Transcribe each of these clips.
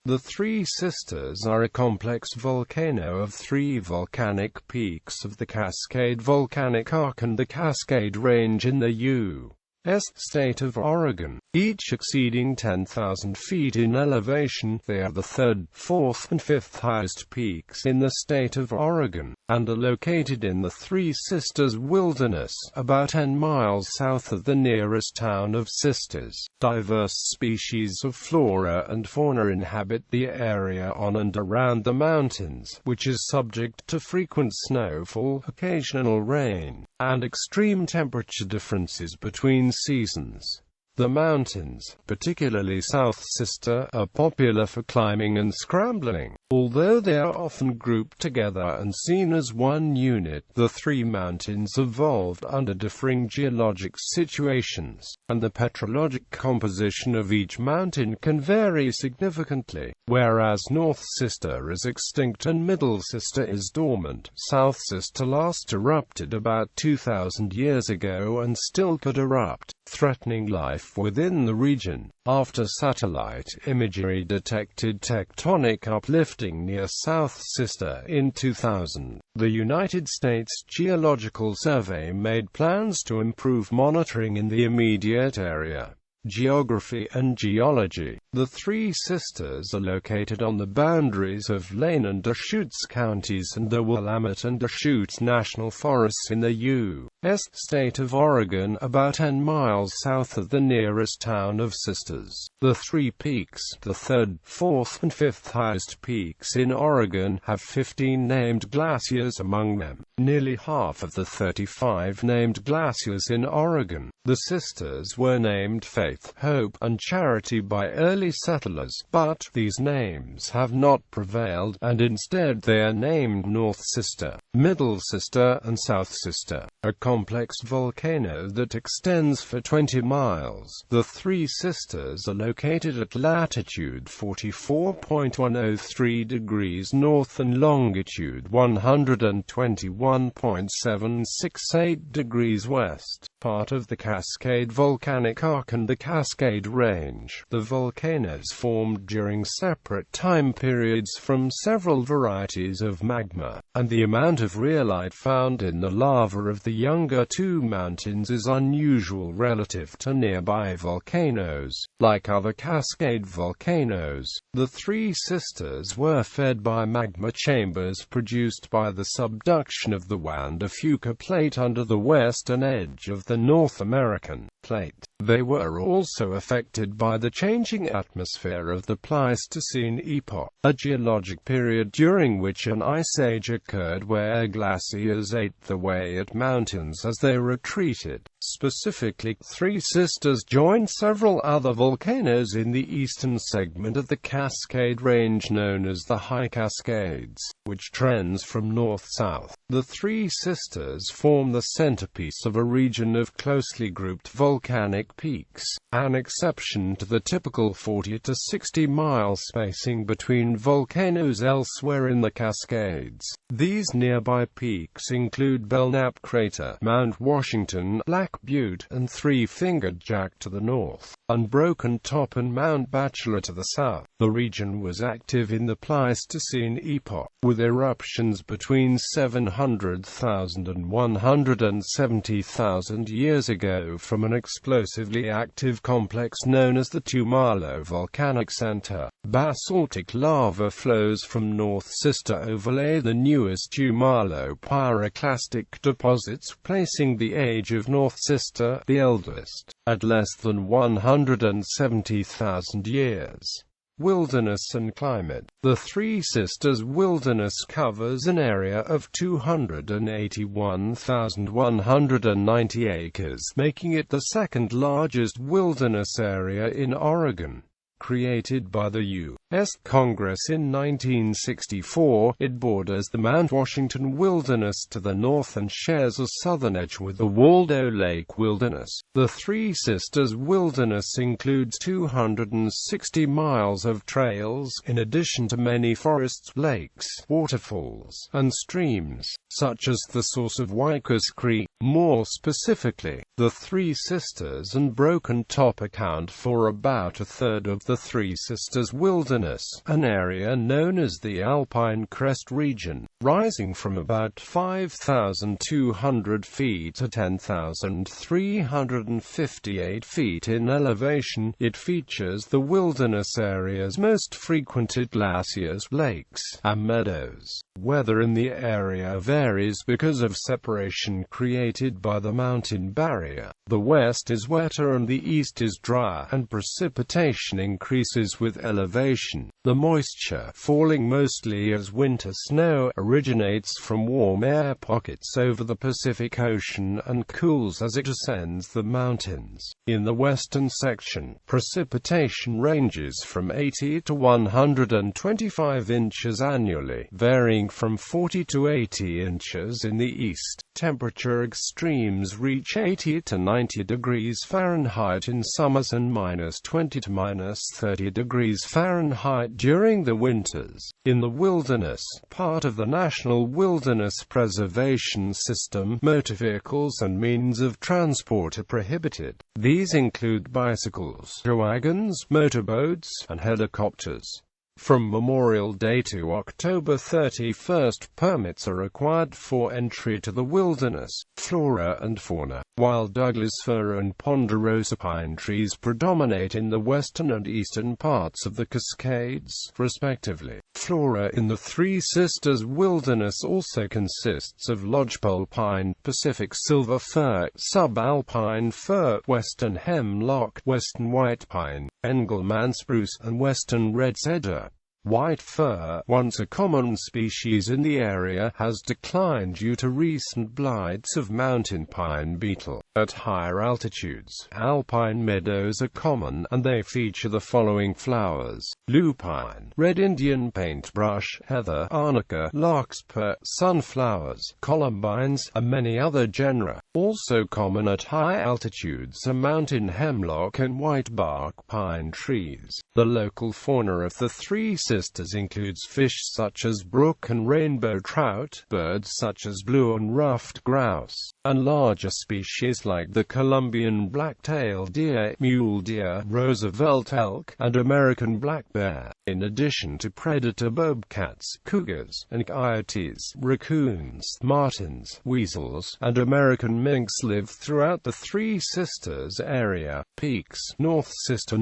The Three Sisters are a complex volcano of three volcanic peaks of the Cascade Volcanic Arc and the Cascade Range in the U.S. state of Oregon, each exceeding 10,000 feet in elevation. They are the third, fourth, and fifth highest peaks in the state of Oregon, and are located in the Three Sisters Wilderness, about 10 miles south of the nearest town of Sisters. Diverse species of flora and fauna inhabit the area on and around the mountains, which is subject to frequent snowfall, occasional rain, and extreme temperature differences between seasons. The mountains, particularly South Sister, are popular for climbing and scrambling. Although they are often grouped together and seen as one unit, the three mountains evolved under differing geologic situations, and the petrologic composition of each mountain can vary significantly. Whereas North Sister is extinct and Middle Sister is dormant, South Sister last erupted about 2,000 years ago and still could erupt, threatening life within the region. After satellite imagery detected tectonic uplifting near South Sister in 2000, the United States Geological Survey made plans to improve monitoring in the immediate area. Geography and Geology. The Three Sisters are located on the boundaries of Lane and Deschutes counties and the Willamette and Deschutes National Forests in the U.S. state of Oregon, about 10 miles south of the nearest town of Sisters. The three peaks, the third, fourth, and fifth highest peaks in Oregon, have 15 named glaciers among them, nearly half of the 35 named glaciers in Oregon. The Sisters were named Faith, Hope, and Charity by early settlers, but these names have not prevailed, and instead they are named North Sister, Middle Sister, and South Sister, a complex volcano that extends for 20 miles. The Three Sisters are located at latitude 44.103 degrees north and longitude 121.768 degrees west, part of the Cascade Volcanic Arc and the Cascade Range. The volcanoes formed during separate time periods from several varieties of magma, and the amount of rhyolite found in the lava of the younger two mountains is unusual relative to nearby volcanoes. Like other Cascade volcanoes, the Three Sisters were fed by magma chambers produced by the subduction of the Juan de Fuca plate under the western edge of the North American plate. They were also affected by the changing atmosphere of the Pleistocene epoch, a geologic period during which an ice age occurred where glaciers ate the way at mountains as they retreated. Specifically, Three Sisters joined several other volcanoes in the eastern segment of the Cascade Range known as the High Cascades, which trends from north-south. The Three Sisters form the centerpiece of a region of closely grouped volcanic peaks, an exception to the typical 40 to 60 mile spacing between volcanoes elsewhere in the Cascades. These nearby peaks include Belknap Crater, Mount Washington, Black Butte, and Three-Fingered Jack to the north, Unbroken Top and Mount Bachelor to the south. The region was active in the Pleistocene epoch, with eruptions between 700,000 and 170,000 years ago from an explosively active complex known as the Tumalo Volcanic Center. Basaltic lava flows from North Sister overlay the newest Tumalo pyroclastic deposits, placing the age of North Sister, the eldest, at less than 170,000 years. Wilderness and climate. The Three Sisters Wilderness covers an area of 281,190 acres, making it the second largest wilderness area in Oregon. Created by the U.S. Congress in 1964, it borders the Mount Washington Wilderness to the north and shares a southern edge with the Waldo Lake Wilderness. The Three Sisters Wilderness includes 260 miles of trails, in addition to many forests, lakes, waterfalls, and streams, such as the source of Wicas Creek, More specifically, the Three Sisters and Broken Top account for about a third of the Three Sisters Wilderness, an area known as the Alpine Crest region, rising from about 5,200 feet to 10,358 feet in elevation. It features the wilderness area's most frequented glaciers, lakes, and meadows. Weather in the area varies because of separation created by the mountain barrier. The west is wetter and the east is drier, and precipitation increases with elevation. The moisture, falling mostly as winter snow, originates from warm air pockets over the Pacific Ocean and cools as it ascends the mountains. In the western section, precipitation ranges from 80 to 125 inches annually, varying from 40 to 80 inches in the east. Temperature extremes reach 80 to 90 degrees Fahrenheit in summers and -20 to -30 degrees Fahrenheit during the winters. In the wilderness, part of the National Wilderness Preservation System, motor vehicles and means of transport are prohibited. These include bicycles, wagons, motorboats, and helicopters. From Memorial Day to October 31st, permits are required for entry to the wilderness. Flora and fauna. While Douglas fir and ponderosa pine trees predominate in the western and eastern parts of the Cascades, respectively, flora in the Three Sisters Wilderness also consists of lodgepole pine, Pacific silver fir, subalpine fir, western hemlock, western white pine, Engelmann spruce, and western red cedar. White fir, once a common species in the area, has declined due to recent blights of mountain pine beetle. At higher altitudes, alpine meadows are common, and they feature the following flowers: lupine, red Indian paintbrush, heather, arnica, larkspur, sunflowers, columbines, and many other genera. Also common at high altitudes are mountain hemlock and whitebark pine trees. The local fauna of the Three Sisters includes fish such as brook and rainbow trout, birds such as blue and ruffed grouse, and larger species like the Columbian black-tailed deer, mule deer, Roosevelt elk, and American black bear. In addition to predator bobcats, cougars, and coyotes, raccoons, martens, weasels, and American minks live throughout the Three Sisters area. Peaks. North Sister,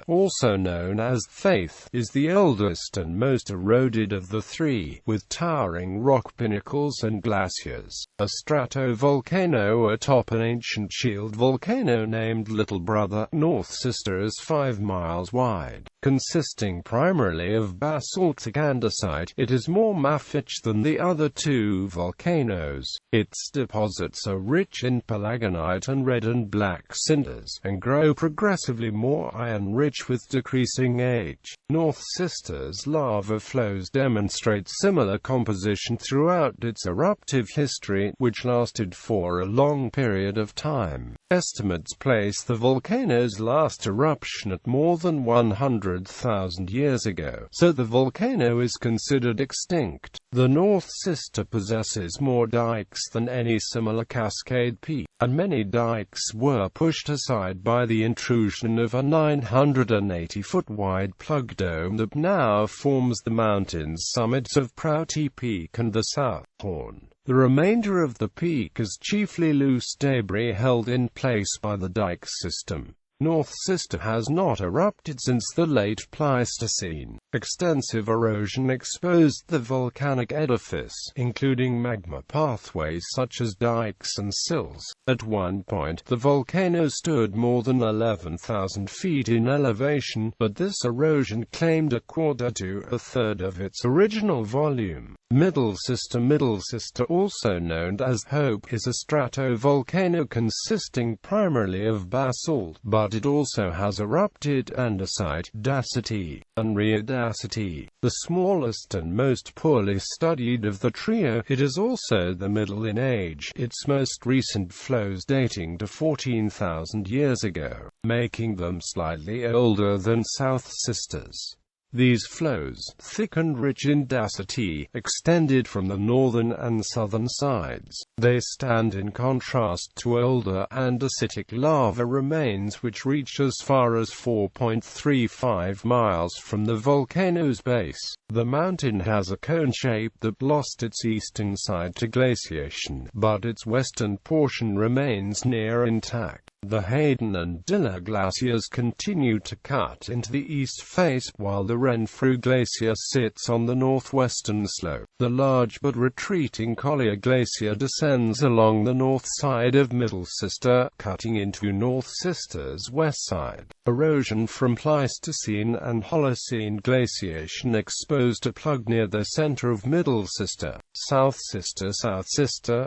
also known as Faith, is the oldest and most eroded of the three, with towering rock pinnacles and glaciers. A stratovolcano atop an ancient shield volcano named Little Brother. North Sister is 5 miles wide. Consisting primarily of basaltic andesite, it is more mafic than the other two volcanoes. Its deposits are rich in palagonite and red and black cinders, and grow progressively more iron-rich with decreasing age. North Sister's lava flows demonstrate similar composition throughout its eruptive history, which lasted for a long period of time. Estimates place the volcano's last eruption at more than 100,000 years ago, so the volcano is considered extinct. The North Sister possesses more dikes than any similar Cascade peak, and many dikes were pushed aside by the intrusion of a 980-foot-wide plug dome that now forms the mountain's summits of Prouty Peak and the South Horn. The remainder of the peak is chiefly loose debris held in place by the dike system. North Sister has not erupted since the late Pleistocene. Extensive erosion exposed the volcanic edifice, including magma pathways such as dikes and sills. At one point, the volcano stood more than 11,000 feet in elevation, but this erosion claimed a quarter to a third of its original volume. Middle Sister, also known as Hope, is a stratovolcano consisting primarily of basalt, but it also has erupted andesite, dacite, and rhyodacite. The smallest and most poorly studied of the trio, it is also the middle in age, its most recent flows dating to 14,000 years ago, making them slightly older than South Sisters. These flows, thick and rich in dacity, extended from the northern and southern sides. They stand in contrast to older andesitic lava remains which reach as far as 4.35 miles from the volcano's base. The mountain has a cone shape that lost its eastern side to glaciation, but its western portion remains near intact. The Hayden and Diller glaciers continue to cut into the east face, while the Renfrew Glacier sits on the northwestern slope. The large but retreating Collier Glacier descends along the north side of Middle Sister, cutting into North Sister's west side. Erosion from Pleistocene and Holocene glaciation exposed a plug near the center of Middle Sister. South Sister,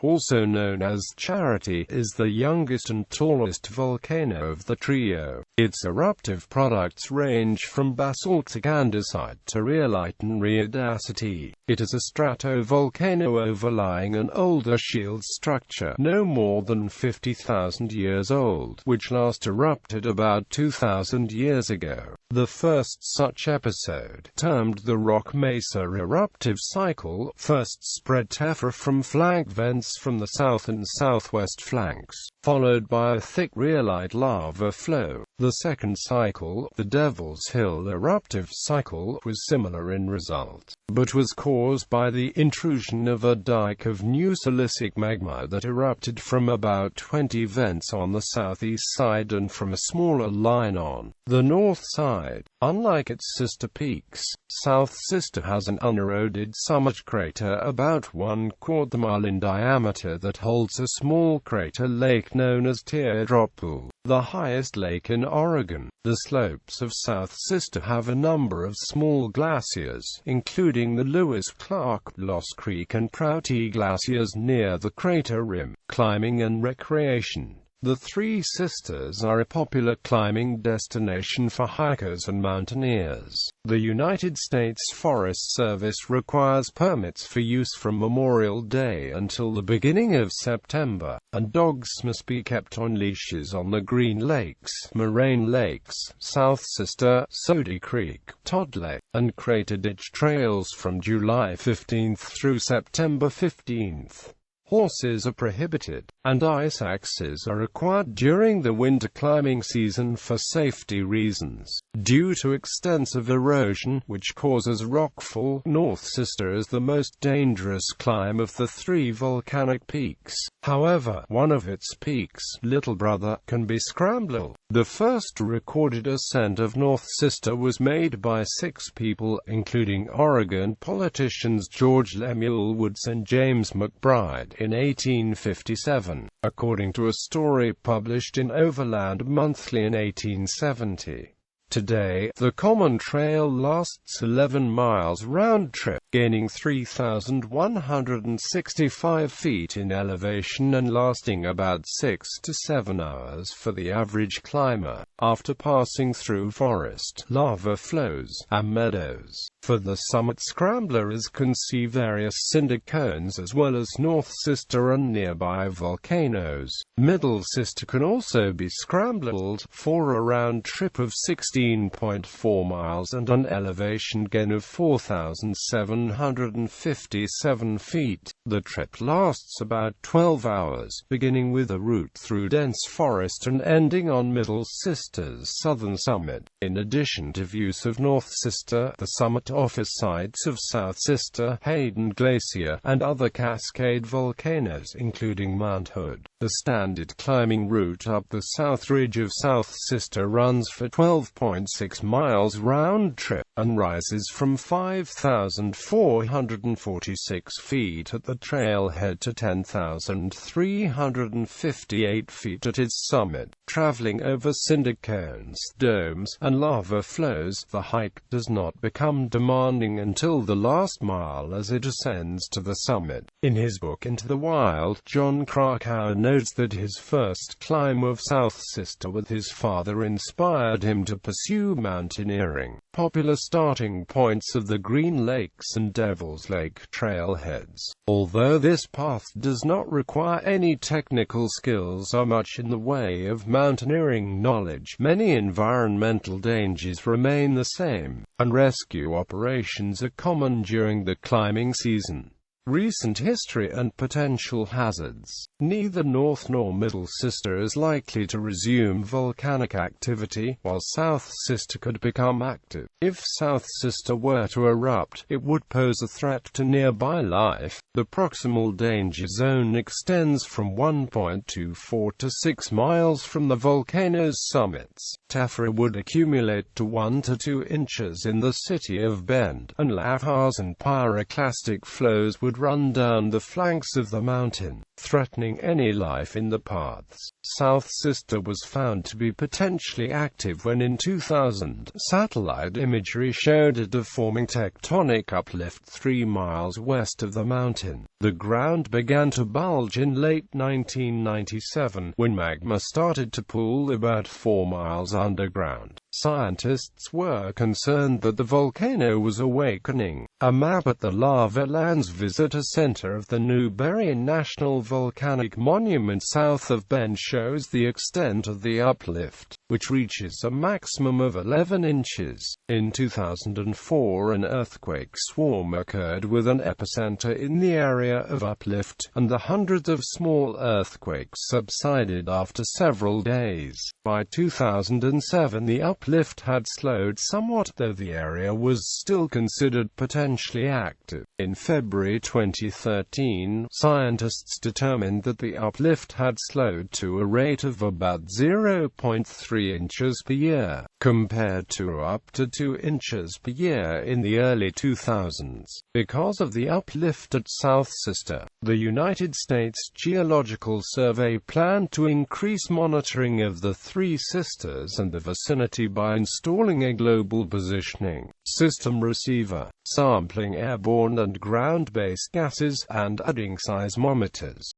also known as Charity, is the youngest and tallest volcano of the trio. Its eruptive products range from basaltic andesite to rhyolite and rhyodacity. It is a stratovolcano overlying an older shield structure, no more than 50,000 years old, which last erupted about 2,000 years ago. The first such episode, termed the Rock Mesa eruptive cycle, first spread tephra from flank vents from the south and southwest flanks, followed by a thick rhyolite lava flow. The second cycle, the Devil's Hill eruptive cycle, was similar in result, but was caused by the intrusion of a dike of new silicic magma that erupted from about 20 vents on the southeast side and from a smaller line on the north side. Unlike its sister peaks, South Sister has an uneroded summit crater about 1/4 mile in diameter that holds a small crater lake known as Teardrop Pool, the highest lake in Oregon. The slopes of South Sister have a number of small glaciers, including the Lewis-Clark, Lost Creek and Prouty glaciers near the crater rim. Climbing and recreation. The Three Sisters are a popular climbing destination for hikers and mountaineers. The United States Forest Service requires permits for use from Memorial Day until the beginning of September, and dogs must be kept on leashes on the Green Lakes, Moraine Lakes, South Sister, Soddy Creek, Todd Lake, and Crater Ditch trails from July 15th through September 15th. Horses are prohibited, and ice axes are required during the winter climbing season for safety reasons. Due to extensive erosion, which causes rockfall, North Sister is the most dangerous climb of the three volcanic peaks. However, one of its peaks, Little Brother, can be scramblable. The first recorded ascent of North Sister was made by 6 people, including Oregon politicians George Lemuel Woods and James McBride, in 1857, according to a story published in Overland Monthly in 1870. Today, the common trail lasts 11 miles round-trip, gaining 3,165 feet in elevation and lasting about 6 to 7 hours for the average climber, after passing through forest, lava flows, and meadows. For the summit, scramblers can see various cinder cones as well as North Sister and nearby volcanoes. Middle Sister can also be scrambled for a round trip of 16.4 miles and an elevation gain of 4,757 feet. The trip lasts about 12 hours, beginning with a route through dense forest and ending on Middle Sister's southern summit. In addition to views of North Sister, the summit offers sites of South Sister, Hayden Glacier, and other Cascade volcanoes, including Mount Hood. The standard climbing route up the south ridge of South Sister runs for 12.6 miles round-trip, and rises from 5,446 feet at the trailhead to 10,358 feet at its summit. Traveling over cinder cones, domes, and lava flows, the hike does not become demanding until the last mile as it ascends to the summit. In his book Into the Wild, John Krakauer notes that his first climb of South Sister with his father inspired him to pursue mountaineering. popular starting points of the Green Lakes and Devil's Lake trailheads. Although this path does not require any technical skills or much in the way of mountaineering knowledge, many environmental dangers remain the same, and rescue operations are common during the climbing season. Recent history and potential hazards. Neither North nor Middle Sister is likely to resume volcanic activity, while South Sister could become active. If South Sister were to erupt, it would pose a threat to nearby life. The proximal danger zone extends from 1.24 to 6 miles from the volcano's summits. Tephra would accumulate to 1 to 2 inches in the city of Bend, and lavas and pyroclastic flows would run down the flanks of the mountain, threatening any life in the paths. South Sister was found to be potentially active when in 2000, satellite imagery showed a deforming tectonic uplift 3 miles west of the mountain. The ground began to bulge in late 1997, when magma started to pool about 4 miles underground. Scientists were concerned that the volcano was awakening. A map at the Lava Lands Visitor Center of the Newberry National Volcanic Monument south of Bend shows the extent of the uplift, which reaches a maximum of 11 inches. In 2004, an earthquake swarm occurred with an epicenter in the area of uplift, and the hundreds of small earthquakes subsided after several days. By 2007, the uplift had slowed somewhat, though the area was still considered potentially active. In February 2013, scientists determined that the uplift had slowed to a rate of about 0.3 inches per year, compared to up to 2 inches per year in the early 2000s. Because of the uplift at South Sister, the United States Geological Survey planned to increase monitoring of the Three Sisters and the vicinity by installing a global positioning system receiver, sampling airborne and ground-based gases, and adding seismometers.